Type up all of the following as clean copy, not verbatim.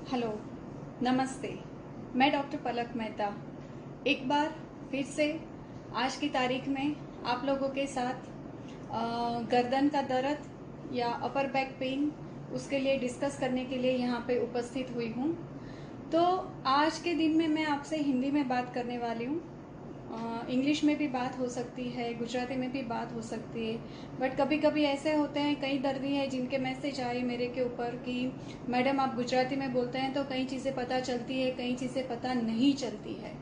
Hello, नमस्ते। मैं doctor पलक मेहता एक बार फिर से आज की तारीख में आप लोगों के साथ गर्दन का दर्द या अपर बैक पेन उसके लिए डिस्कस करने के लिए यहाँ पे उपस्थित हुई हूँ। तो आज के दिन में मैं आपसे हिंदी में बात करने वाली हूँ। इंग्लिश में भी बात हो सकती है, गुजराती में भी बात हो सकती है, बट कभी कभी ऐसे होते हैं, कई दर्दी हैं जिनके मैसेज आए मेरे के ऊपर कि मैडम आप गुजराती में बोलते हैं तो कई चीज़ें पता चलती है, कई चीज़ें पता नहीं चलती है।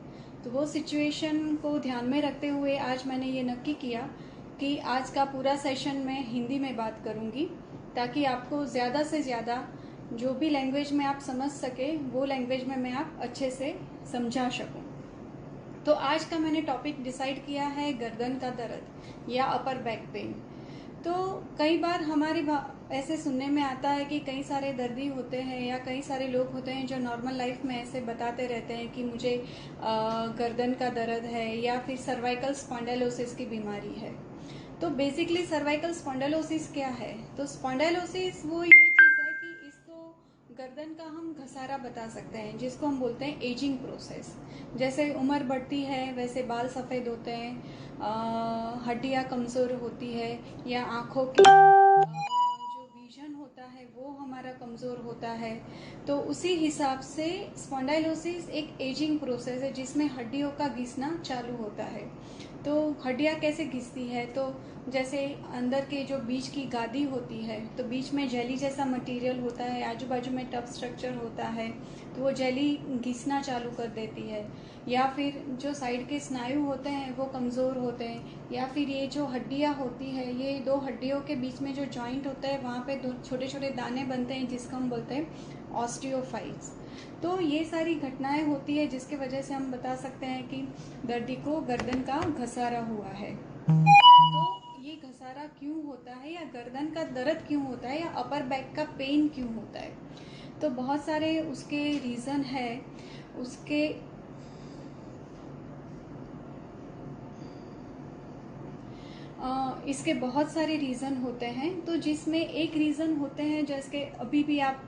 तो वो सिचुएशन को ध्यान में रखते हुए आज मैंने ये नक्की किया कि आज का पूरा सेशन मैं हिंदी में बात करूँगी, ताकि आपको ज़्यादा से ज़्यादा जो भी लैंग्वेज में आप समझ सके वो लैंग्वेज में मैं आप अच्छे से समझा सकूँ। तो आज का मैंने टॉपिक डिसाइड किया है गर्दन का दर्द या अपर बैक पेन। तो कई बार हमारी ऐसे सुनने में आता है कि कई सारे दर्दी होते हैं या कई सारे लोग होते हैं जो नॉर्मल लाइफ में ऐसे बताते रहते हैं कि मुझे गर्दन का दर्द है या फिर सर्वाइकल स्पॉन्डिलोसिस की बीमारी है। तो बेसिकली सर्वाइकल स्पॉन्डिलोसिस क्या है? तो स्पॉन्डिलोसिस वो ये चीज़ है कि इसको गर्दन का हम घसारा बता सकते हैं, जिसको हम बोलते हैं एजिंग प्रोसेस। जैसे उम्र बढ़ती है वैसे बाल सफ़ेद होते हैं, हड्डियाँ कमज़ोर होती है, या आँखों की जो विजन होता है वो हमारा कमज़ोर होता है। तो उसी हिसाब से स्पॉन्डाइलोसिस एक एजिंग प्रोसेस है जिसमें हड्डियों का घिसना चालू होता है। तो हड्डियाँ कैसे घिसती है? तो जैसे अंदर के जो बीच की गादी होती है, तो बीच में जेली जैसा मटेरियल होता है, आजू बाजू में टफ स्ट्रक्चर होता है, तो वो जेली घिसना चालू कर देती है। या फिर जो साइड के स्नायु होते हैं वो कमज़ोर होते हैं, या फिर ये जो हड्डियाँ होती है, ये दो हड्डियों के बीच में जो जॉइंट होता है वहाँ पे दो छोटे छोटे दाने बनते हैं जिसको हम बोलते हैं ऑस्टियोफाइट्स। तो ये सारी घटनाएं होती है जिसके वजह से हम बता सकते हैं कि दर्दी को गर्दन का घसारा हुआ है। तो ये घसारा क्यों होता है, या गर्दन का दर्द क्यों होता है, या अपर बैक का पेन क्यों होता है? तो बहुत सारे उसके रीज़न है। उसके इसके बहुत सारे रीज़न होते हैं। तो जिसमें एक रीज़न होते हैं, जैसे अभी भी आप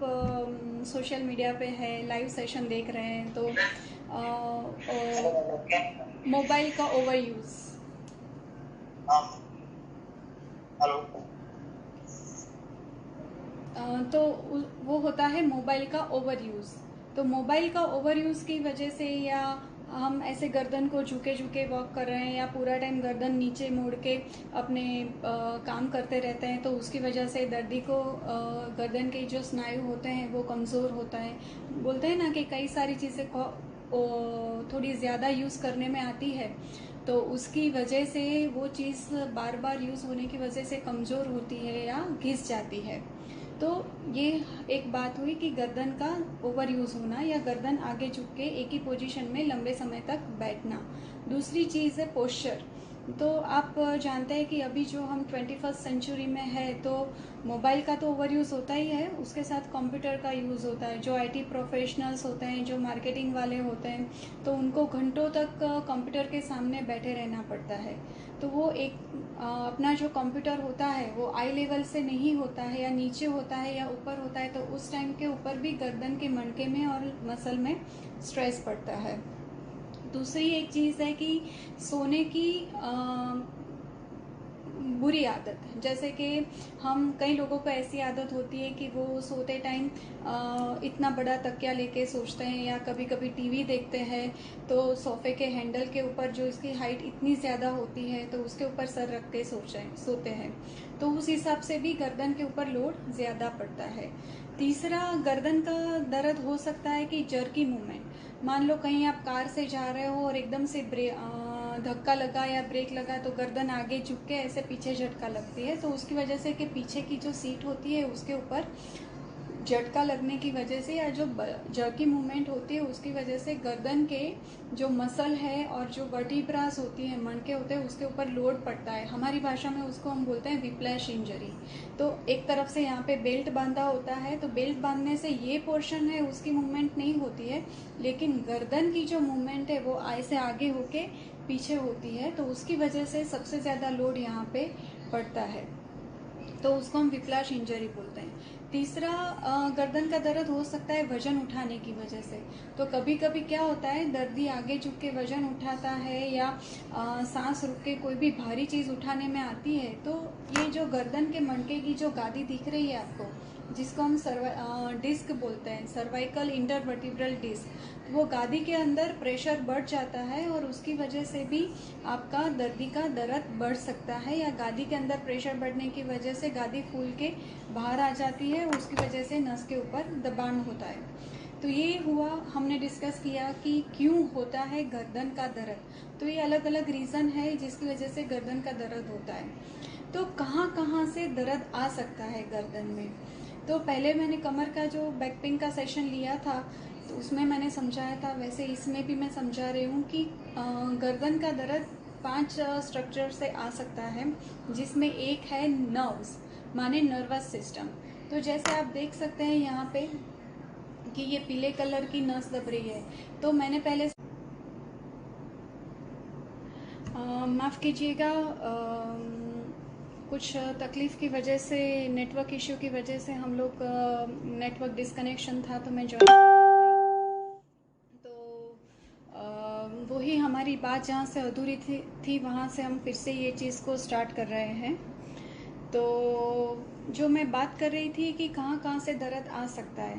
सोशल मीडिया पे है, लाइव सेशन देख रहे हैं, तो मोबाइल का ओवर यूज़। हेलो। तो वो होता है मोबाइल का ओवर यूज़। तो मोबाइल का ओवर यूज़ की वजह से, या हम ऐसे गर्दन को झुके झुके वॉक कर रहे हैं, या पूरा टाइम गर्दन नीचे मोड़ के अपने काम करते रहते हैं, तो उसकी वजह से दर्दी को गर्दन के जो स्नायु होते हैं वो कमज़ोर होता है। बोलते हैं ना कि कई सारी चीज़ें थोड़ी ज़्यादा यूज़ करने में आती है, तो उसकी वजह से वो चीज़ बार बार यूज़ होने की वजह से कमज़ोर होती है या घिस जाती है। तो ये एक बात हुई कि गर्दन का ओवर यूज़ होना, या गर्दन आगे झुक के एक ही पोजीशन में लंबे समय तक बैठना। दूसरी चीज़ है पोस्चर। तो आप जानते हैं कि अभी जो हम 21st सेंचुरी में है, तो मोबाइल का तो ओवर यूज़ होता ही है, उसके साथ कंप्यूटर का यूज़ होता है। जो आईटी प्रोफेशनल्स होते हैं, जो मार्केटिंग वाले होते हैं, तो उनको घंटों तक कंप्यूटर के सामने बैठे रहना पड़ता है। तो वो एक अपना जो कंप्यूटर होता है वो आई लेवल से नहीं होता है, या नीचे होता है या ऊपर होता है, तो उस टाइम के ऊपर भी गर्दन के मणके में और मसल में स्ट्रेस पड़ता है। दूसरी एक चीज़ है कि सोने की बुरी आदत, जैसे कि हम कई लोगों को ऐसी आदत होती है कि वो सोते टाइम इतना बड़ा तकिया लेके सोचते हैं, या कभी कभी टीवी देखते हैं तो सोफे के हैंडल के ऊपर जो इसकी हाइट इतनी ज़्यादा होती है तो उसके ऊपर सर रख के सोते हैं, तो उस हिसाब से भी गर्दन के ऊपर लोड ज़्यादा पड़ता है। तीसरा, गर्दन का दर्द हो सकता है कि जर्की मूवमेंट। मान लो कहीं आप कार से जा रहे हो और एकदम से धक्का लगा या ब्रेक लगा, तो गर्दन आगे झुक के ऐसे पीछे झटका लगती है, तो उसकी वजह से कि पीछे की जो सीट होती है उसके ऊपर झटका लगने की वजह से, या जो जर्की मूवमेंट होती है उसकी वजह से गर्दन के जो मसल है और जो वर्टिब्रास होती है, मणके होते हैं, उसके ऊपर लोड पड़ता है। हमारी भाषा में उसको हम बोलते हैं विप्लैश इंजरी। तो एक तरफ से यहाँ पे बेल्ट बांधा होता है, तो बेल्ट बांधने से ये पोर्शन है उसकी मूवमेंट नहीं होती है, लेकिन गर्दन की जो मूवमेंट है वो आई से आगे होके पीछे होती है, तो उसकी वजह से सबसे ज़्यादा लोड यहाँ पे पड़ता है, तो उसको हम विप्लैश इंजरी बोलते हैं। तीसरा गर्दन का दर्द हो सकता है वजन उठाने की वजह से। तो कभी कभी क्या होता है, दर्दी आगे झुक के वजन उठाता है या सांस रुक के कोई भी भारी चीज़ उठाने में आती है, तो ये जो गर्दन के मणके की जो गादी दिख रही है आपको, जिसको हम डिस्क बोलते हैं, सर्वाइकल इंटरवर्टिब्रल डिस्क, वो गादी के अंदर प्रेशर बढ़ जाता है और उसकी वजह से भी आपका दर्दी का दर्द बढ़ सकता है, या गादी के अंदर प्रेशर बढ़ने की वजह से गादी फूल के बाहर आ जाती है, उसकी वजह से नस के ऊपर दबाव होता है। तो ये हुआ, हमने डिस्कस किया कि क्यों होता है गर्दन का दर्द। तो ये अलग अलग रीज़न है जिसकी वजह से गर्दन का दर्द होता है। तो कहाँ कहाँ से दर्द आ सकता है गर्दन में? तो पहले मैंने कमर का जो बैक पेन का सेशन लिया था, तो उसमें मैंने समझाया था, वैसे इसमें भी मैं समझा रही हूँ कि गर्दन का दर्द 5 स्ट्रक्चर से आ सकता है, जिसमें एक है नर्व्स, माने नर्वस सिस्टम। तो जैसे आप देख सकते हैं यहाँ पे कि ये पीले कलर की नस दब रही है। तो मैंने पहले माफ़ कीजिएगा, कुछ तकलीफ़ की वजह से, नेटवर्क इश्यू की वजह से हम लोग नेटवर्क डिस्कनेक्शन था, तो मैं जॉइन नहीं कर पाई। तो वही हमारी बात जहाँ से अधूरी थी वहाँ से हम फिर से ये चीज़ को स्टार्ट कर रहे हैं। तो जो मैं बात कर रही थी कि कहाँ कहाँ से दर्द आ सकता है,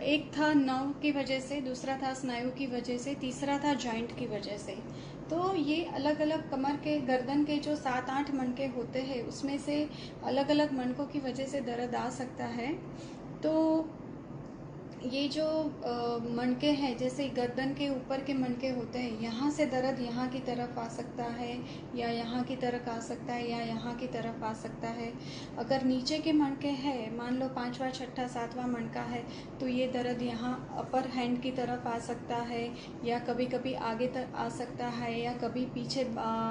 एक था नर्व की वजह से, दूसरा था स्नायु की वजह से, तीसरा था जॉइंट की वजह से। तो ये अलग अलग कमर के, गर्दन के जो 7-8 मणके होते हैं, उसमें से अलग अलग मणकों की वजह से दर्द आ सकता है। तो ये जो मणके हैं, जैसे गर्दन के ऊपर के मणके होते हैं, यहाँ से दर्द यहाँ की तरफ आ सकता है, या यहाँ की तरफ आ सकता है, या यहाँ की तरफ आ सकता है। अगर नीचे के मणके हैं, मान लो 5वां 6ठा 7वां मणका है, तो ये दर्द यहाँ अपर हैंड की तरफ आ सकता है, या कभी कभी आगे तक आ सकता है, या कभी पीछे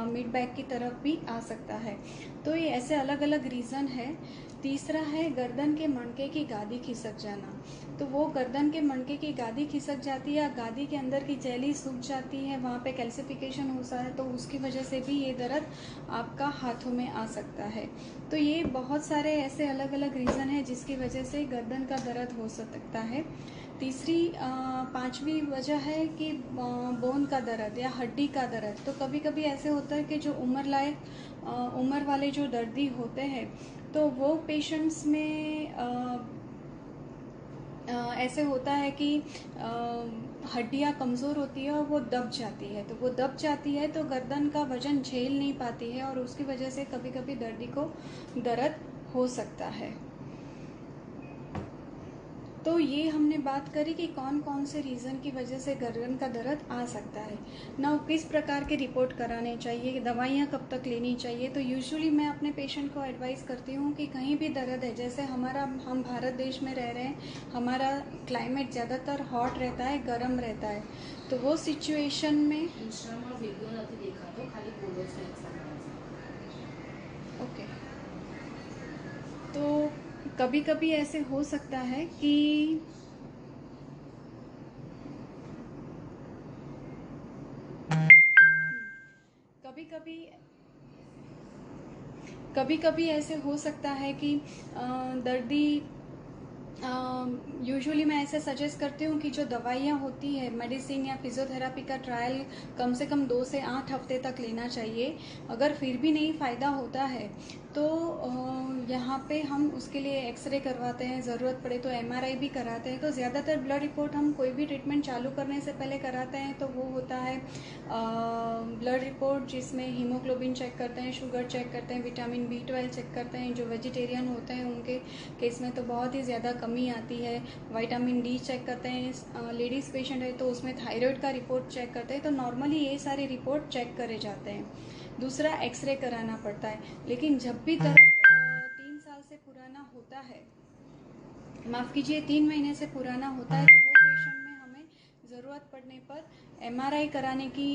मिड बैक की तरफ भी आ सकता है। तो ये ऐसे अलग अलग रीज़न है। तीसरा है गर्दन के मणके की गादी खिसक जाना। तो वो गर्दन के मणके की गादी खिसक जाती है, या गादी के अंदर की जेली सूख जाती है, वहाँ पे कैल्सिफिकेशन होता है, तो उसकी वजह से भी ये दर्द आपका हाथों में आ सकता है। तो ये बहुत सारे ऐसे अलग अलग रीज़न है जिसकी वजह से गर्दन का दर्द हो सकता है। तीसरी 5वीं वजह है कि बोन का दर्द या हड्डी का दर्द। तो कभी कभी ऐसे होता है कि जो उम्र वाले जो दर्दी होते हैं, तो वो पेशेंट्स में ऐसे होता है कि हड्डियाँ कमज़ोर होती है और वो दब जाती है। तो वो दब जाती है तो गर्दन का वजन झेल नहीं पाती है, और उसकी वजह से कभी कभी दर्दी को दर्द हो सकता है। तो ये हमने बात करी कि कौन कौन से रीज़न की वजह से गर्दन का दर्द आ सकता है। नाउ किस प्रकार के रिपोर्ट कराने चाहिए, दवाइयाँ कब तक लेनी चाहिए। तो यूजुअली मैं अपने पेशेंट को एडवाइस करती हूँ कि कहीं भी दर्द है, जैसे हम भारत देश में रह रहे हैं, हमारा क्लाइमेट ज़्यादातर हॉट रहता है, गर्म रहता है, तो वो सिचुएशन में ओके। तो कभी कभी ऐसे हो सकता है कि कभी कभी ऐसे हो सकता है कि दर्दी, यूजुअली मैं ऐसे सजेस्ट करती हूँ कि जो दवाइयाँ होती है, मेडिसिन या फिजियोथेरेपी का ट्रायल कम से कम 2 से 8 हफ्ते तक लेना चाहिए। अगर फिर भी नहीं फ़ायदा होता है तो यहाँ पे हम उसके लिए एक्सरे करवाते हैं, ज़रूरत पड़े तो एमआरआई भी कराते हैं। तो ज़्यादातर ब्लड रिपोर्ट हम कोई भी ट्रीटमेंट चालू करने से पहले कराते हैं, तो वो होता है ब्लड रिपोर्ट, जिसमें हीमोग्लोबिन चेक करते हैं, शुगर चेक करते हैं, विटामिन B12 चेक करते हैं। जो वेजिटेरियन होते हैं उनके केस में तो बहुत ही ज़्यादा कमी आती है। विटामिन D चेक करते हैं, लेडीज़ पेशेंट है तो उसमें थायराइड का रिपोर्ट चेक करते हैं। तो नॉर्मली ये सारे रिपोर्ट चेक करे जाते हैं। दूसरा एक्सरे कराना पड़ता है। लेकिन जब भी दर्द 3 साल से पुराना होता है, माफ़ कीजिए 3 महीने से पुराना होता है, तो वो पेशेंट में हमें ज़रूरत पड़ने पर एमआरआई कराने की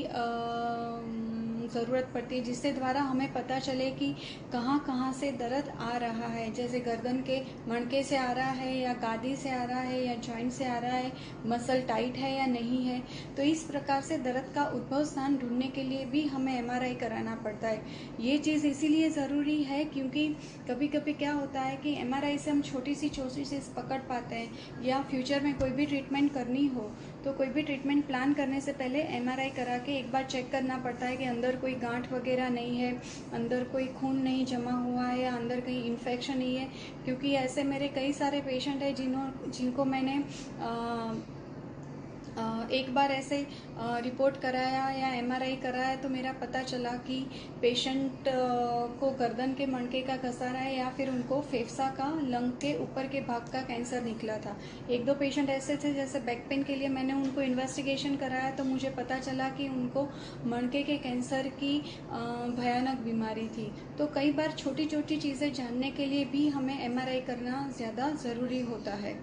ज़रूरत पड़ती है, जिससे द्वारा हमें पता चले कि कहाँ कहाँ से दर्द आ रहा है। जैसे गर्दन के मणके से आ रहा है या गादी से आ रहा है या जॉइंट से आ रहा है, मसल टाइट है या नहीं है। तो इस प्रकार से दर्द का उद्भव स्थान ढूंढने के लिए भी हमें एमआरआई कराना पड़ता है। ये चीज़ इसीलिए ज़रूरी है क्योंकि कभी कभी क्या होता है कि एमआरआई से हम छोटी सी चीज़ पकड़ पाते हैं, या फ्यूचर में कोई भी ट्रीटमेंट करनी हो तो कोई भी ट्रीटमेंट प्लान करने से पहले एमआरआई करा के एक बार चेक करना पड़ता है कि अंदर कोई गांठ वगैरह नहीं है, अंदर कोई खून नहीं जमा हुआ है या अंदर कहीं इन्फेक्शन नहीं है। क्योंकि ऐसे मेरे कई सारे पेशेंट हैं जिनको मैंने एक बार ऐसे रिपोर्ट कराया या एमआरआई कराया तो मेरा पता चला कि पेशेंट को गर्दन के मणके का घसारा है या फिर उनको फेफसा का लंग के ऊपर के भाग का कैंसर निकला था। एक दो पेशेंट ऐसे थे जैसे बैक पेन के लिए मैंने उनको इन्वेस्टिगेशन कराया तो मुझे पता चला कि उनको मणके के कैंसर की भयानक बीमारी थी। तो कई बार छोटी छोटी चीज़ें जानने के लिए भी हमें एमआरआई करना ज़्यादा ज़रूरी होता है।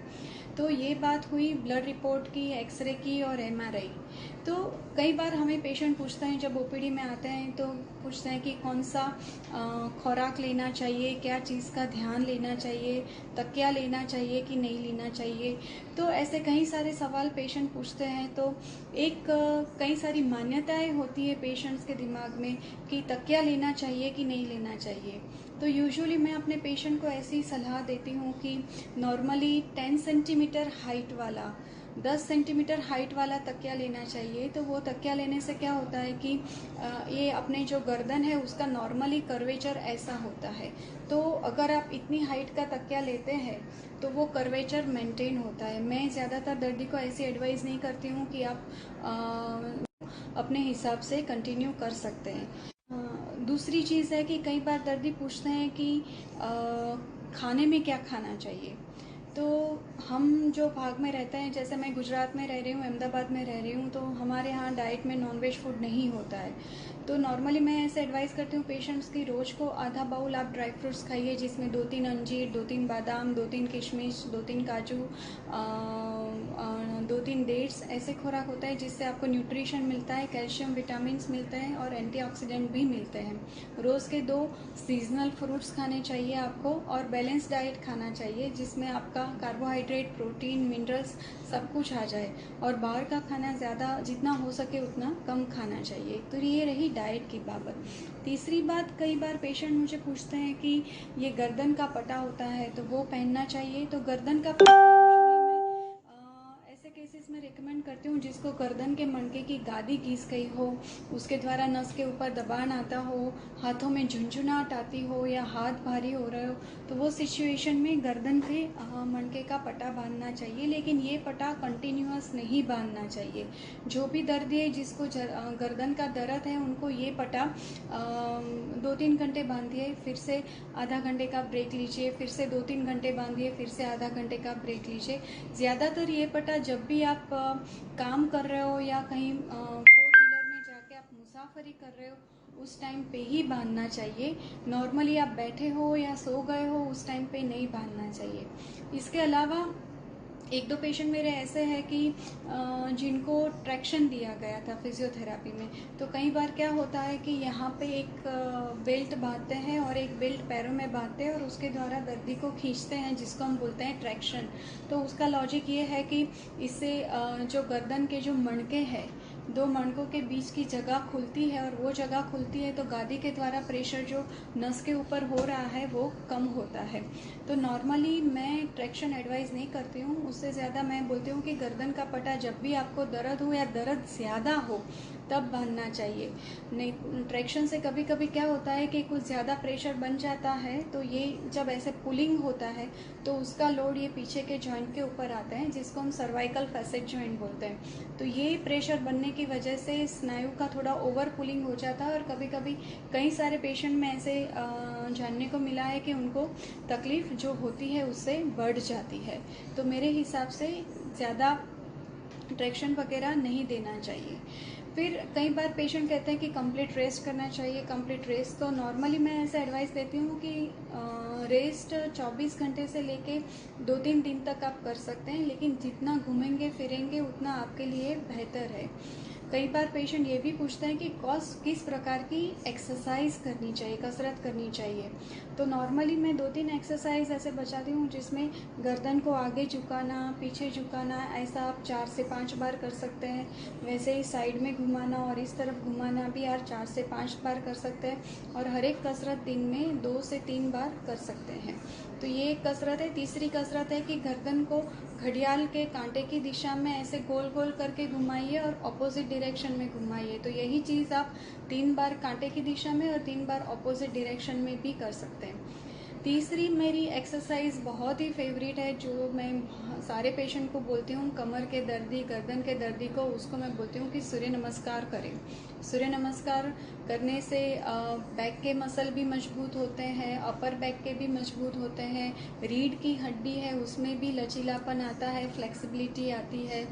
तो ये बात हुई ब्लड रिपोर्ट की, एक्सरे की और एमआरआई। तो कई बार हमें पेशेंट पूछते हैं जब ओपीडी में आते हैं तो पूछते हैं कि कौन सा खुराक लेना चाहिए, क्या चीज़ का ध्यान लेना चाहिए, तकिया लेना चाहिए कि नहीं लेना चाहिए। तो ऐसे कई सारे सवाल पेशेंट पूछते हैं। तो कई सारी मान्यताएं होती है पेशेंट्स के दिमाग में कि तकिया लेना चाहिए कि नहीं लेना चाहिए। तो यूजुअली मैं अपने पेशेंट को ऐसी सलाह देती हूँ कि नॉर्मली 10 सेंटीमीटर हाइट वाला 10 सेंटीमीटर हाइट वाला तकिया लेना चाहिए। तो वो तकिया लेने से क्या होता है कि ये अपने जो गर्दन है उसका नॉर्मली कर्वेचर ऐसा होता है। तो अगर आप इतनी हाइट का तकिया लेते हैं तो वो कर्वेचर मेंटेन होता है। मैं ज़्यादातर दर्दी को ऐसी एडवाइस नहीं करती हूँ कि आप अपने हिसाब से कंटिन्यू कर सकते हैं। दूसरी चीज़ है कि कई बार दर्दी पूछते हैं कि खाने में क्या खाना चाहिए। तो हम जो भाग में रहते हैं, जैसे मैं गुजरात में रह रही हूँ, अहमदाबाद में रह रही हूँ, तो हमारे यहाँ डाइट में नॉनवेज फूड नहीं होता है। तो नॉर्मली मैं ऐसे एडवाइस करती हूँ पेशेंट्स की रोज़ को आधा बाउल आप ड्राई फ्रूट्स खाइए, जिसमें 2-3 अंजीर, 2-3 बादाम, 2-3 किशमिश, 2-3 काजू, 2-3 डेट्स। ऐसे खुराक होता है जिससे आपको न्यूट्रिशन मिलता है, कैल्शियम, विटामिन मिलते हैं और एंटीऑक्सीडेंट भी मिलते हैं। रोज़ के 2 सीजनल फ्रूट्स खाने चाहिए आपको और बैलेंस डाइट खाना चाहिए जिसमें आपका कार्बोहाइड्रेट, प्रोटीन, मिनरल्स सब कुछ आ जाए। और बाहर का खाना ज़्यादा जितना हो सके उतना कम खाना चाहिए। तो ये रही डाइट की बाबत। तीसरी बात, कई बार पेशेंट मुझे पूछते हैं कि ये गर्दन का पट्टा होता है तो वो पहनना चाहिए। तो गर्दन का पट्टा ऐसे केसेस में रिकमेंड करती हूँ जिसको गर्दन के मणके की गादी घिस गई हो, उसके द्वारा नस के ऊपर दबान आता हो, हाथों में झुंझुनाहट आती हो या हाथ भारी हो रहे हो, तो वो सिचुएशन में गर्दन के मणके का पट्टा बांधना चाहिए। लेकिन ये पट्टा कंटिन्यूअस नहीं बांधना चाहिए। जो भी दर्दी है जिसको गर्दन का दर्द है उनको ये पट्टा 2-3 घंटे बांधिए, फिर से आधा घंटे का ब्रेक लीजिए, फिर से 2-3 घंटे बांधिए, फिर से आधा घंटे का ब्रेक लीजिए। ज़्यादातर ये पट्टा जब भी आप काम कर रहे हो या कहीं 4 व्हीलर में जाके आप मुसाफरी कर रहे हो उस टाइम पे ही बांधना चाहिए। नॉर्मली आप बैठे हो या सो गए हो उस टाइम पे नहीं बांधना चाहिए। इसके अलावा एक दो पेशेंट मेरे ऐसे हैं कि जिनको ट्रैक्शन दिया गया था फिजियोथेरेपी में। तो कई बार क्या होता है कि यहाँ पे एक बेल्ट बांधते हैं और एक बेल्ट पैरों में बांधते हैं और उसके द्वारा दर्दी को खींचते हैं, जिसको हम बोलते हैं ट्रैक्शन। तो उसका लॉजिक ये है कि इससे जो गर्दन के जो मणके हैं, 2 मणकों के बीच की जगह खुलती है और वो जगह खुलती है तो गादी के द्वारा प्रेशर जो नस के ऊपर हो रहा है वो कम होता है। तो नॉर्मली मैं ट्रैक्शन एडवाइस नहीं करती हूँ। उससे ज़्यादा मैं बोलती हूँ कि गर्दन का पट्टा जब भी आपको दर्द हो या दर्द ज़्यादा हो तब बांधना चाहिए। नहीं, ट्रैक्शन से कभी कभी क्या होता है कि कुछ ज़्यादा प्रेशर बन जाता है, तो ये जब ऐसे पुलिंग होता है तो उसका लोड ये पीछे के जॉइंट के ऊपर आता है, जिसको हम सर्वाइकल फैसेट जॉइंट बोलते हैं। तो ये प्रेशर बनने की वजह से स्नायु का थोड़ा ओवर पुलिंग हो जाता है और कभी कभी कई सारे पेशेंट में ऐसे जानने को मिला है कि उनको तकलीफ जो होती है उससे बढ़ जाती है। तो मेरे हिसाब से ज़्यादा ट्रैक्शन वगैरह नहीं देना चाहिए। फिर कई बार पेशेंट कहते हैं कि कंप्लीट रेस्ट करना चाहिए। कंप्लीट रेस्ट तो नॉर्मली मैं ऐसे एडवाइस देती हूँ कि रेस्ट 24 घंटे से लेके 2-3 दिन तक आप कर सकते हैं, लेकिन जितना घूमेंगे फिरेंगे उतना आपके लिए बेहतर है। कई बार पेशेंट ये भी पूछते हैं कि किस प्रकार की एक्सरसाइज करनी चाहिए, कसरत करनी चाहिए। तो नॉर्मली मैं 2-3 एक्सरसाइज ऐसे बताती हूँ जिसमें गर्दन को आगे झुकाना, पीछे झुकाना, ऐसा आप 4 से 5 बार कर सकते हैं। वैसे ही साइड में घुमाना और इस तरफ घुमाना भी आप 4 से 5 बार कर सकते हैं। और हर एक कसरत दिन में 2 से 3 बार कर सकते हैं। तो ये एक कसरत है। तीसरी कसरत है कि गर्दन को घड़ियाल के कांटे की दिशा में ऐसे गोल गोल करके घुमाइए और ऑपोजिट डायरेक्शन में घुमाइए। तो यही चीज़ आप 3 बार कांटे की दिशा में और 3 बार ऑपोजिट डायरेक्शन में भी कर सकते हैं। तीसरी मेरी एक्सरसाइज बहुत ही फेवरेट है, जो मैं सारे पेशेंट को बोलती हूँ, कमर के दर्दी, गर्दन के दर्दी को, उसको मैं बोलती हूँ कि सूर्य नमस्कार करें। सूर्य नमस्कार करने से बैक के मसल भी मजबूत होते हैं, अपर बैक के भी मजबूत होते हैं, रीढ़ की हड्डी है उसमें भी लचीलापन आता है, फ्लेक्सिबिलिटी आती है।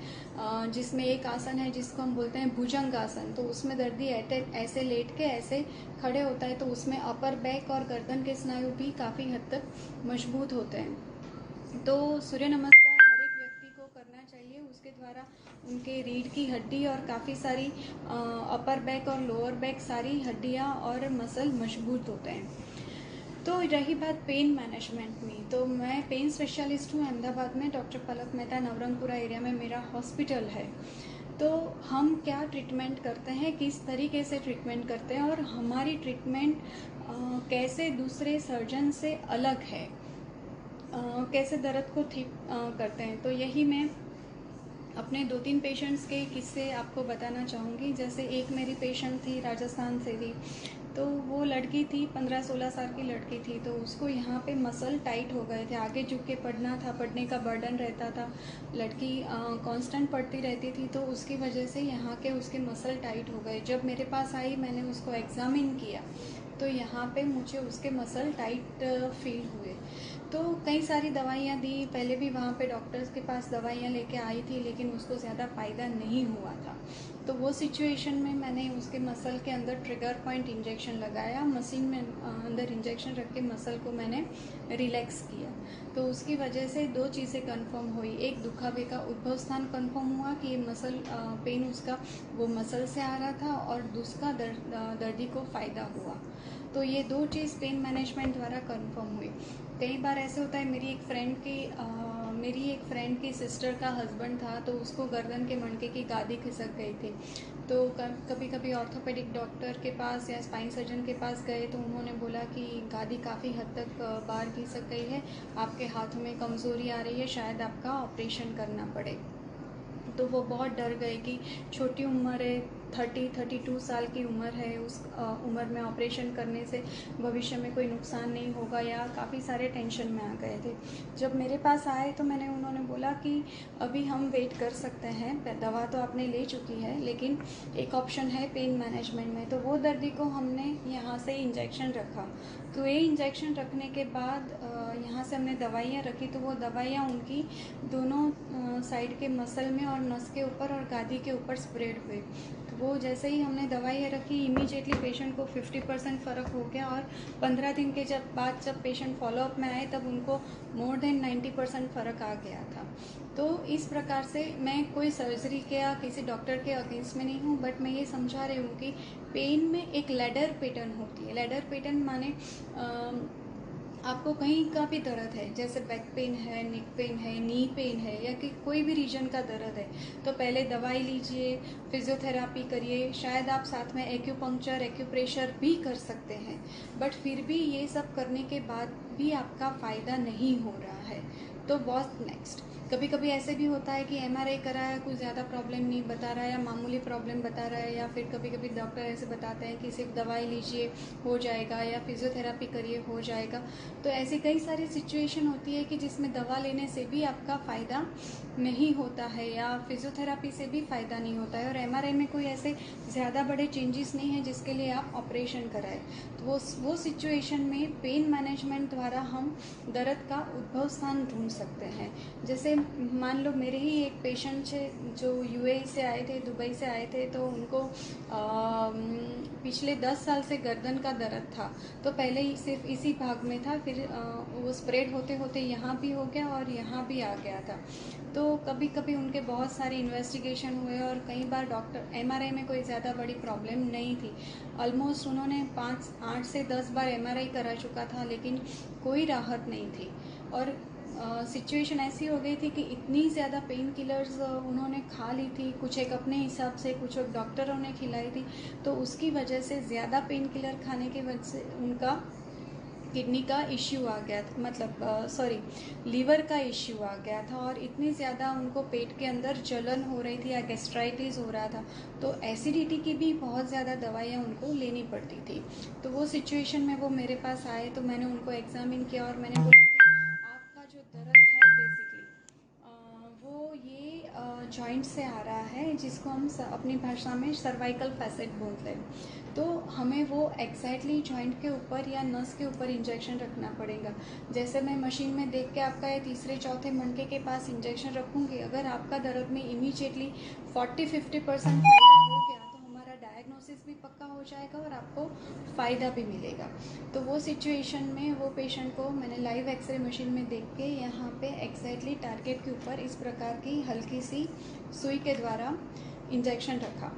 जिसमें एक आसन है जिसको हम बोलते हैं भुजंग आसन, तो उसमें दर्दी ऐसे लेट के ऐसे खड़े होता है, तो उसमें अपर बैक और गर्दन के स्नायु भी काफ़ी हद तक मजबूत होते हैं। तो सूर्य नमस्कार हर एक व्यक्ति को करना चाहिए, उसके द्वारा उनके रीढ़ की हड्डी और काफ़ी सारी अपर बैक और लोअर बैक सारी हड्डियाँ और मसल मजबूत होते हैं। तो रही बात पेन मैनेजमेंट में, तो मैं पेन स्पेशलिस्ट हूँ अहमदाबाद में, डॉक्टर पलक मेहता, नवरंगपुरा एरिया में मेरा हॉस्पिटल है। तो हम क्या ट्रीटमेंट करते हैं, किस तरीके से ट्रीटमेंट करते हैं और हमारी ट्रीटमेंट कैसे दूसरे सर्जन से अलग है, कैसे दर्द को ठीक करते हैं, तो यही मैं अपने 2-3 पेशेंट्स के किस्से आपको बताना चाहूँगी। जैसे एक मेरी पेशेंट थी, राजस्थान से थी। तो वो लड़की थी, 15-16 साल की लड़की थी। तो उसको यहाँ पे मसल टाइट हो गए थे, आगे झुक के पढ़ना था, पढ़ने का बर्डन रहता था, लड़की कांस्टेंट पढ़ती रहती थी, तो उसकी वजह से यहाँ के उसके मसल टाइट हो गए। जब मेरे पास आई, मैंने उसको एग्ज़ामिन किया, तो यहाँ पे मुझे उसके मसल टाइट फील हुए। तो कई सारी दवाइयाँ दी, पहले भी वहाँ पे डॉक्टर्स के पास दवाइयाँ लेके आई थी, लेकिन उसको ज़्यादा फ़ायदा नहीं हुआ था। तो वो सिचुएशन में मैंने उसके मसल के अंदर ट्रिगर पॉइंट इंजेक्शन लगाया, मशीन में अंदर इंजेक्शन रख के मसल को मैंने रिलैक्स किया। तो उसकी वजह से 2 चीज़ें कंफर्म हुई। एक, दुखावे का उद्भव स्थान कंफर्म हुआ कि ये मसल पेन उसका वो मसल से आ रहा था, और दूसरा दर्दी को फ़ायदा हुआ। तो ये 2 चीज़ पेन मैनेजमेंट द्वारा कंफर्म हुई। कई बार ऐसे होता है, मेरी एक फ्रेंड की सिस्टर का हस्बैंड था, तो उसको गर्दन के मणके की गादी खिसक गई थी। तो कभी कभी ऑर्थोपेडिक डॉक्टर के पास या स्पाइन सर्जन के पास गए, तो उन्होंने बोला कि गादी काफ़ी हद तक बाहर खिसक गई है, आपके हाथों में कमज़ोरी आ रही है, शायद आपका ऑपरेशन करना पड़े। तो वो बहुत डर गए कि छोटी उम्र है, 32 साल की उम्र है, उस उम्र में ऑपरेशन करने से भविष्य में कोई नुकसान नहीं होगा, या काफ़ी सारे टेंशन में आ गए थे। जब मेरे पास आए तो उन्होंने बोला कि अभी हम वेट कर सकते हैं, दवा तो आपने ले चुकी है, लेकिन एक ऑप्शन है पेन मैनेजमेंट में। तो वो दर्दी को हमने यहाँ से इंजेक्शन रखा। तो ये इंजेक्शन रखने के बाद यहाँ से हमने दवाइयाँ रखी, तो वो दवाइयाँ उनकी दोनों साइड के मसल में और नस के ऊपर और गादी के ऊपर स्प्रेड हुए। तो वो जैसे ही हमने दवाइयाँ रखी, इमीडिएटली पेशेंट को 50% फ़र्क हो गया, और 15 दिन के बाद जब पेशेंट फॉलोअप में आए, तब उनको मोर देन 90% फ़र्क आ गया था। तो इस प्रकार से मैं कोई सर्जरी के या किसी डॉक्टर के अगेंस्ट में नहीं हूँ, बट मैं ये समझा रही हूँ कि पेन में एक लैडर पैटर्न होती है। लैडर पैटर्न माने आपको कहीं का भी दर्द है, जैसे बैक पेन है, नेक पेन है, नी पेन है, या कि कोई भी रीजन का दर्द है, तो पहले दवाई लीजिए, फिजियोथेरापी करिए, शायद आप साथ में एक्यूपंक्चर, एक्यूप्रेशर भी कर सकते हैं, बट फिर भी ये सब करने के बाद भी आपका फ़ायदा नहीं हो रहा है, तो व्हाट नेक्स्ट। कभी कभी ऐसे भी होता है कि MRI कराया, कुछ ज़्यादा प्रॉब्लम नहीं बता रहा है, या मामूली प्रॉब्लम बता रहा है, या फिर कभी कभी डॉक्टर ऐसे बताते हैं कि सिर्फ दवाई लीजिए हो जाएगा, या फिजियोथेरापी करिए हो जाएगा। तो ऐसी कई सारी सिचुएशन होती है कि जिसमें दवा लेने से भी आपका फ़ायदा नहीं होता है, या फिजियोथेरापी से भी फ़ायदा नहीं होता है, और MRI में कोई ऐसे ज़्यादा बड़े चेंजेस नहीं है जिसके लिए आप ऑपरेशन कराएं। तो वो सिचुएशन में पेन मैनेजमेंट द्वारा हम दर्द का उद्भव स्थान ढूंढ सकते हैं। जैसे मान लो मेरे ही एक पेशेंट है जो UAE से आए थे, दुबई से आए थे, तो उनको पिछले 10 साल से गर्दन का दर्द था। तो पहले ही सिर्फ इसी भाग में था, फिर वो स्प्रेड होते होते यहाँ भी हो गया और यहाँ भी आ गया था। तो कभी कभी उनके बहुत सारे इन्वेस्टिगेशन हुए और कई बार डॉक्टर एमआरआई में कोई ज़्यादा बड़ी प्रॉब्लम नहीं थी। ऑलमोस्ट उन्होंने 8 से 10 बार एमआरआई करा चुका था, लेकिन कोई राहत नहीं थी। और सिचुएशन ऐसी हो गई थी कि इतनी ज़्यादा पेन किलर्स उन्होंने खा ली थी, कुछ एक अपने हिसाब से, कुछ एक डॉक्टरों ने खिलाई थी। तो उसकी वजह से ज़्यादा पेन किलर खाने की वजह से उनका किडनी का इश्यू आ गया था, मतलब लीवर का इश्यू आ गया था। और इतनी ज़्यादा उनको पेट के अंदर जलन हो रही थी या गैस्ट्राइटिस हो रहा था, तो एसिडिटी की भी बहुत ज़्यादा दवाइयाँ उनको लेनी पड़ती थी। तो वो सिचुएशन में वो मेरे पास आए, तो मैंने उनको एग्जामिन किया और मैंने बोला कि आपका जो दर्द है बेसिकली वो ये जॉइंट से आ रहा है, जिसको हम अपनी भाषा में सर्वाइकल फैसेट बोलते हैं। तो हमें वो एग्जैक्टली जॉइंट के ऊपर या नस के ऊपर इंजेक्शन रखना पड़ेगा। जैसे मैं मशीन में देख के आपका ये तीसरे चौथे मणके के पास इंजेक्शन रखूँगी, अगर आपका दर्द में इमीडिएटली 40-50% फ़ायदा हो गया तो हमारा डायग्नोसिस भी पक्का हो जाएगा और आपको फ़ायदा भी मिलेगा। तो वो सिचुएशन में वो पेशेंट को मैंने लाइव एक्सरे मशीन में देख के यहाँ पे एग्जैक्टली टारगेट के ऊपर इस प्रकार की हल्की सी सुई के द्वारा इंजेक्शन रखा।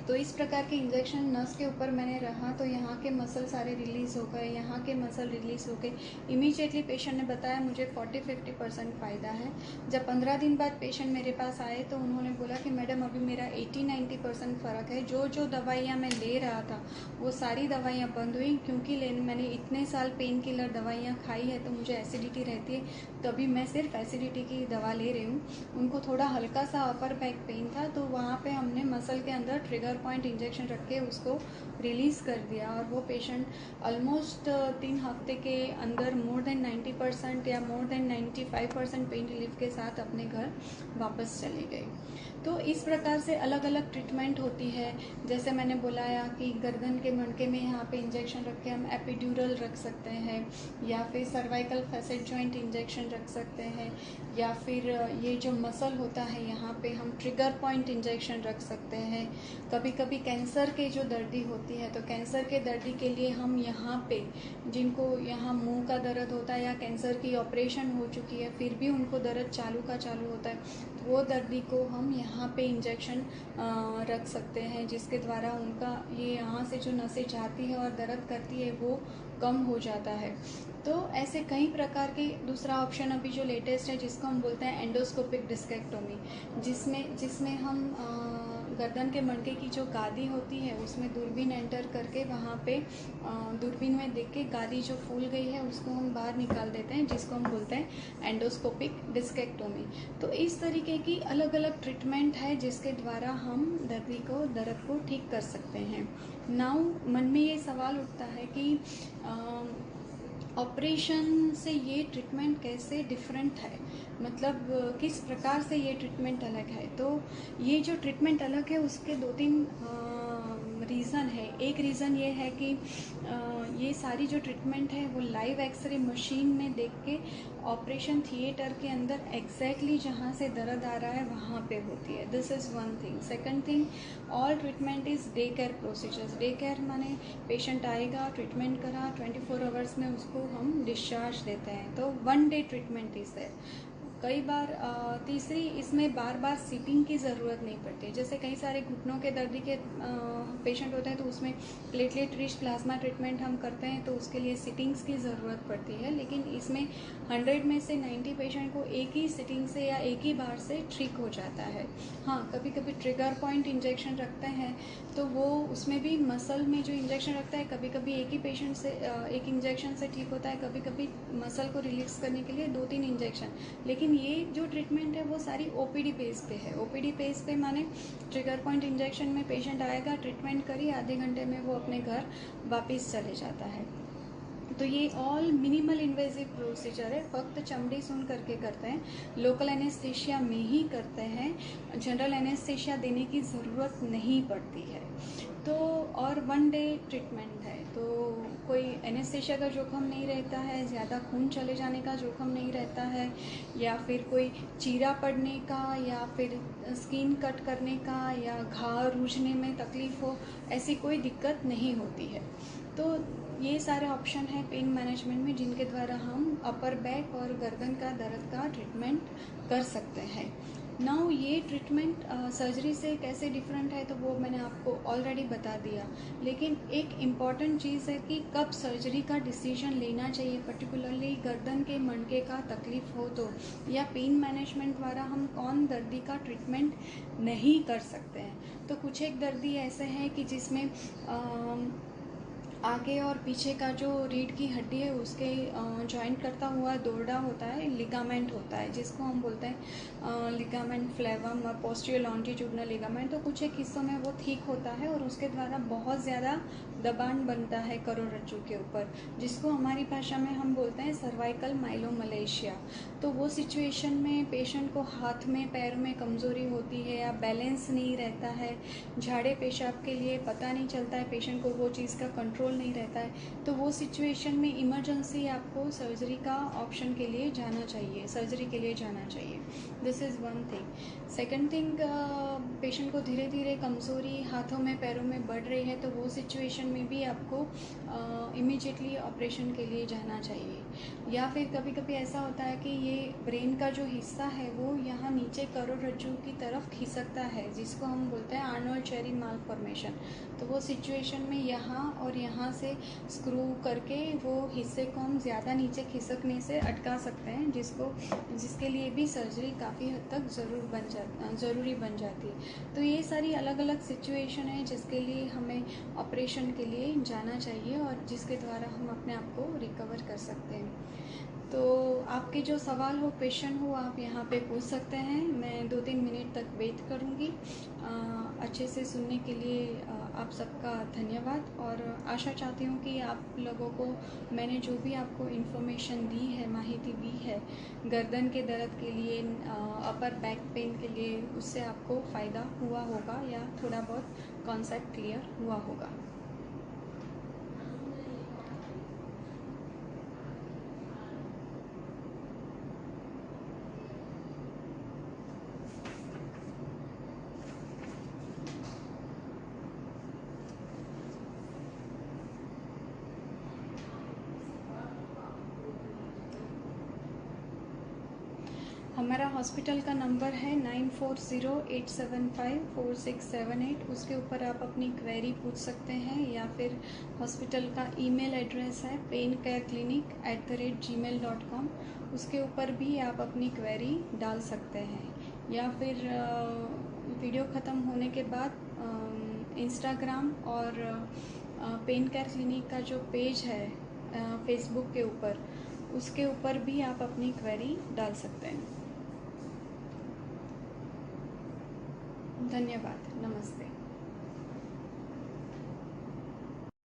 तो इस प्रकार के इंजेक्शन नस के ऊपर मैंने रहा तो यहाँ के मसल सारे रिलीज़ हो गए, यहाँ के मसल रिलीज़ हो गए। इमीडिएटली पेशेंट ने बताया मुझे 40-50% फ़ायदा है। जब 15 दिन बाद पेशेंट मेरे पास आए तो उन्होंने बोला कि मैडम अभी मेरा 80-90% फ़र्क है। जो जो दवाइयाँ मैं ले रहा था वो सारी दवाइयाँ बंद हुई, क्योंकि मैंने इतने साल पेन किलर दवाइयाँ खाई है तो मुझे एसिडिटी रहती है, तभी मैं सिर्फ एसिडिटी की दवा ले रही हूँ। उनको थोड़ा हल्का सा अपर बैक पेन था, तो वहाँ पे हमने मसल के अंदर ट्रिगर पॉइंट इंजेक्शन रख के उसको रिलीज़ कर दिया और वो पेशेंट ऑलमोस्ट 3 हफ्ते के अंदर मोर देन 90% या मोर देन 95% पेन रिलीफ के साथ अपने घर वापस चले गए। तो इस प्रकार से अलग अलग ट्रीटमेंट होती है। जैसे मैंने बोलाया कि गर्दन के मणके में यहाँ पे इंजेक्शन रख के हम एपिड्यूरल रख सकते हैं, या फिर सर्वाइकल फैसेट जॉइंट इंजेक्शन रख सकते हैं, या फिर ये जो मसल होता है यहाँ पे हम ट्रिगर पॉइंट इंजेक्शन रख सकते हैं। कभी कभी कैंसर के जो दर्दी होती है तो कैंसर के दर्दी के लिए हम यहाँ पे, जिनको यहाँ मुंह का दर्द होता है या कैंसर की ऑपरेशन हो चुकी है फिर भी उनको दर्द चालू का चालू होता है, तो वो दर्दी को हम यहाँ पे इंजेक्शन रख सकते हैं, जिसके द्वारा उनका ये यहाँ से जो नसें जाती है और दर्द करती है वो कम हो जाता है। तो ऐसे कई प्रकार के दूसरा ऑप्शन अभी जो लेटेस्ट है जिसको हम बोलते हैं एंडोस्कोपिक डिस्केक्टोमी, जिसमें हम गर्दन के मणके की जो गादी होती है उसमें दूरबीन एंटर करके वहाँ पे दूरबीन में देख के गादी जो फूल गई है उसको हम बाहर निकाल देते हैं, जिसको हम बोलते हैं एंडोस्कोपिक डिस्केक्टोमी। तो इस तरीके की अलग अलग ट्रीटमेंट है जिसके द्वारा हम दर्द को ठीक कर सकते हैं। नाउ मन में ये सवाल उठता है कि ऑपरेशन से ये ट्रीटमेंट कैसे डिफरेंट है, मतलब किस प्रकार से ये ट्रीटमेंट अलग है। तो ये जो ट्रीटमेंट अलग है उसके 2-3 रीज़न है। एक रीज़न ये है कि ये सारी जो ट्रीटमेंट है वो लाइव एक्सरे मशीन में देख के ऑपरेशन थिएटर के अंदर एग्जैक्टली जहाँ से दर्द आ रहा है वहाँ पे होती है। This is one thing. Second thing, all treatment is day care procedures. Day care माने पेशेंट आएगा, ट्रीटमेंट करा, 24 आवर्स में उसको हम डिस्चार्ज देते हैं, तो 1 डे ट्रीटमेंट इज़ देयर। कई बार तीसरी, इसमें बार बार सीटिंग की ज़रूरत नहीं पड़ती। जैसे कई सारे घुटनों के दर्द के पेशेंट होते हैं तो उसमें प्लेटलेट रिच प्लाज्मा ट्रीटमेंट हम करते हैं तो उसके लिए सिटिंग्स की ज़रूरत पड़ती है, लेकिन इसमें 100 में से 90 पेशेंट को एक ही सिटिंग से या एक ही बार से ठीक हो जाता है। हाँ, कभी कभी ट्रिगर पॉइंट इंजेक्शन रखते हैं तो वो उसमें भी मसल में जो इंजेक्शन रखता है कभी कभी एक ही पेशेंट से एक इंजेक्शन से ठीक होता है, कभी कभी मसल को रिलीज करने के लिए 2-3 इंजेक्शन। लेकिन ये जो ट्रीटमेंट है वो सारी ओपीडी बेस पे है। ओपीडी बेस पे माने ट्रिगर पॉइंट इंजेक्शन में पेशेंट आएगा, ट्रीटमेंट करी, आधे घंटे में वो अपने घर वापस चले जाता है। तो ये ऑल मिनिमल इन्वेजिव प्रोसीजर है, फक्त चमड़ी सुन करके करते हैं, लोकल एनेस्थीसिया में ही करते हैं, जनरल एनेस्थीसिया देने की ज़रूरत नहीं पड़ती है। तो और 1 डे ट्रीटमेंट है, तो कोई एनेस्थीसिया का जोखम नहीं रहता है, ज़्यादा खून चले जाने का जोखम नहीं रहता है, या फिर कोई चीरा पड़ने का, या फिर स्किन कट करने का, या घाव रूझने में तकलीफ़ हो, ऐसी कोई दिक्कत नहीं होती है। तो ये सारे ऑप्शन है पेन मैनेजमेंट में जिनके द्वारा हम अपर बैक और गर्दन का दर्द का ट्रीटमेंट कर सकते हैं। नाउ ये ट्रीटमेंट सर्जरी से कैसे डिफरेंट है तो वो मैंने आपको ऑलरेडी बता दिया, लेकिन एक इम्पॉर्टेंट चीज़ है कि कब सर्जरी का डिसीजन लेना चाहिए, पर्टिकुलरली गर्दन के मणके का तकलीफ हो तो, या पेन मैनेजमेंट द्वारा हम कौन दर्दी का ट्रीटमेंट नहीं कर सकते हैं। तो कुछ एक दर्दी ऐसे हैं कि जिसमें आगे और पीछे का जो रीढ़ की हड्डी है उसके जॉइंट करता हुआ दोरडा होता है, लिगामेंट होता है, जिसको हम बोलते हैं लिगामेंट फ्लेवम और पोस्टीरियर लॉन्जिट्यूडिनल लिगामेंट। तो कुछ एक हिस्सों में वो ठीक होता है और उसके द्वारा बहुत ज़्यादा दबान बनता है करोड़रज्जु के ऊपर, जिसको हमारी भाषा में हम बोलते हैं सर्वाइकल माइलोमलेशिया। तो वो सिचुएशन में पेशेंट को हाथ में पैर में कमज़ोरी होती है या बैलेंस नहीं रहता है, झाड़े पेशाब के लिए पता नहीं चलता है, पेशेंट को वो चीज़ का कंट्रोल नहीं रहता है, तो वो सिचुएशन में इमरजेंसी आपको सर्जरी का ऑप्शन के लिए जाना चाहिए, सर्जरी के लिए जाना चाहिए। This is one thing. Second thing, patient को धीरे धीरे कमज़ोरी हाथों में पैरों में बढ़ रही है, तो वो सिचुएशन में भी आपको इमीडिएटली ऑपरेशन के लिए जाना चाहिए। या फिर कभी कभी ऐसा होता है कि ये ब्रेन का जो हिस्सा है वो यहाँ नीचे करोड़रज्जु की तरफ खिसकता है, जिसको हम बोलते हैं आर्नोल्ड चेरी मालफॉर्मेशन। तो वो सिचुएशन में यहाँ और यहाँ से स्क्रू करके वो हिस्से को हम ज़्यादा नीचे खिसकने से अटका सकते हैं, जिसके लिए भी सर्जरी काफ़ी हद तक ज़रूरी बन जाती है। तो ये सारी अलग अलग सिचुएशन है जिसके लिए हमें ऑपरेशन के लिए जाना चाहिए और जिसके द्वारा हम अपने आप को रिकवर कर सकते हैं। तो आपके जो सवाल हो, क्वेश्चन हो, आप यहाँ पे पूछ सकते हैं। मैं 2-3 मिनट तक वेट करूँगी। अच्छे से सुनने के लिए आप सबका धन्यवाद, और आशा चाहती हूँ कि आप लोगों को मैंने जो भी आपको इन्फॉर्मेशन दी है, माहिती दी है गर्दन के दर्द के लिए, अपर बैक पेन के लिए, उससे आपको फ़ायदा हुआ होगा या थोड़ा बहुत कॉन्सेप्ट क्लियर हुआ होगा। हमारा हॉस्पिटल का नंबर है 9408754678। उसके ऊपर आप अपनी क्वेरी पूछ सकते हैं, या फिर हॉस्पिटल का ईमेल एड्रेस है paincareclinic@gmail.com। उसके ऊपर भी आप अपनी क्वेरी डाल सकते हैं, या फिर वीडियो ख़त्म होने के बाद इंस्टाग्राम और पेन केयर क्लिनिक का जो पेज है फेसबुक के ऊपर, उसके ऊपर भी आप अपनी क्वेरी डाल सकते हैं। धन्यवाद। नमस्ते।